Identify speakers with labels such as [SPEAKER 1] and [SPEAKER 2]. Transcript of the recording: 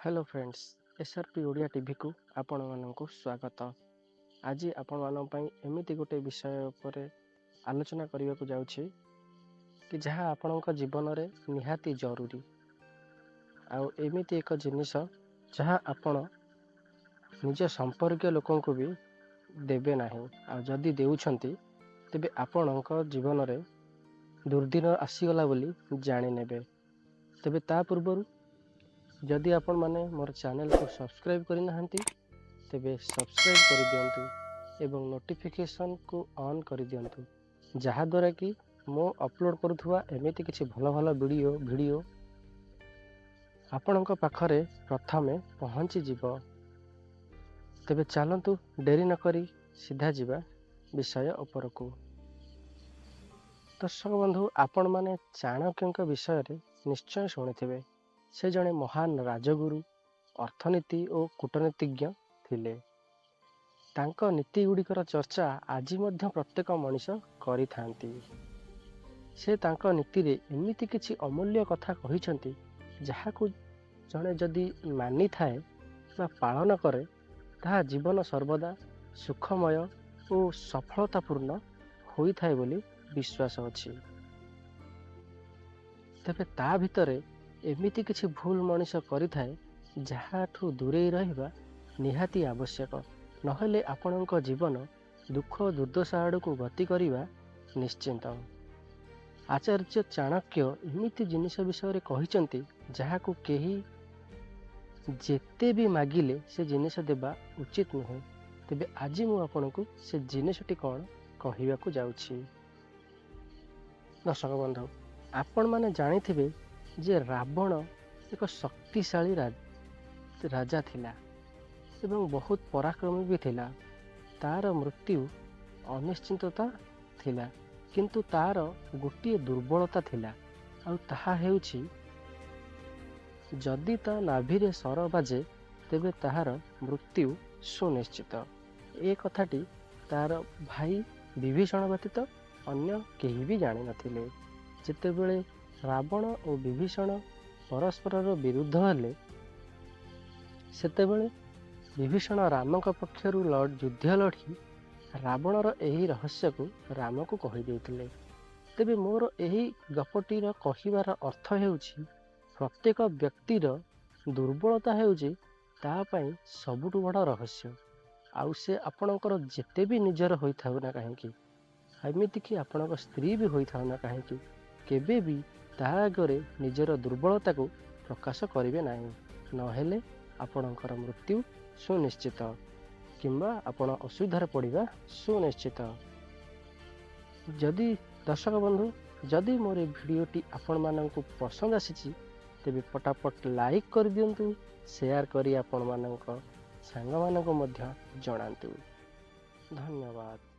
[SPEAKER 1] Hello friends, SRP Odia TV को आपण मानक स्वागत। आज आपण मान एमती गोटे विषय पर आलोचना करने को जाऊँगी कि जहाँ आपणक जीवन में निहाती जरूरी आमती एक जिनिस जहाँ आपण निज संपर्क लोक भी देवे ना आदि देउछंती तेबे आपणक जीवन में दुर्दिन आसीगला बोली जानी नेबे। तेबे ता पूर्व जदि आपण माने मोर चैनल को सब्सक्राइब करना तेबे सब्सक्राइब कर दियंतु एवं नोटिफिकेशन को ऑन कर दियंतु जहा द्वारा कि मो अपलोड करुवा एमती किसी भल भल वीडियो आपणक पाखरे प्रथमे पहुँची जीव। तेबे चलंतु डेरी न करी सीधा जीवा विषय उपरकू। दर्शक बंधु, आपण माने चाणक्य विषय रे निश्चय शुणिथिबे। से जड़े महान राजगुरु, अर्थनीति और कूटनीतिज्ञ थिले। तांको नीति गुड़िकर चर्चा आज मध्य प्रत्येक मनीष करि थांती। से तांको नीति रे एमिति किछि अमूल्य कथा कहिसंती जहाकू जड़े जदि मानि थाए बा पालन करे ताहा जीवन सर्वदा सुखमय और सफलतापूर्ण होई थाए बोली विश्वास अछि। तेबे ता भितरे एमिति किछि भूल मनीष करिथाए जहाठू दूरे रहिबा निहाती आवश्यक, नहेले आपणक जीवन दुख दुर्दशा आड़क गति करिबा निश्चिंत। आचार्य चाणक्य एमिति जिनिस विषय कहिसंती जहाकू केही जेते भी मागिले से जिनिस देबा उचित नुहे। तेबे आज मु आपनकू से जिनिसटी कौन कहिबाकू जाउछि। दर्शक बंधु, आपण माने जानिथिबे जे रावण एक शक्तिशाली राजा थिला एवं बहुत पराक्रमी भी थिला। तार मृत्यु अनिश्चितता थिला, किंतु तार गोटे दुर्बलता थिला आ ताहा हेउछि जदि ता नाभिरे सर बाजे तेबे ताहार मृत्यु सुनिश्चित। ए कथाटी तार भाई विभीषण व्यतीत अन्य केही भी जानि नथिले। जेतेबेले रावण और विभीषण परस्पर विरुद्ध हेले सेतेबेले विभीषण राम पक्षर युद्ध लड़ी रावणर एही रहस्य को राम को कही देथिले। तेबे मोर एही गपटीर कहिबार अर्थ हेउछि प्रत्येक व्यक्तिर दुर्बलता हेउछि ता पई सबुठु बड़ रहस्य। आउ से आपणकर जेते भी निजर होई थाउ ना काहेकि, एमिति कि आपणक स्त्री भी होई थाउ ना काहेकि, केबे भी ताहा आगरे निजर दुर्बलता को प्रकाश करिवे नाही, नहेले आपणकर मृत्यु सुनिश्चित किंबा आपण असुविधार पड़िबा सुनिश्चित। जदि दर्शक बंधु, जदि मोर वीडियोटी आपण माननकु पसंद आसीछि तेबे फटाफट लाइक कर दियंतु, शेयर करी आपण माननक सांग मानक मध्य जणांतु। धन्यवाद।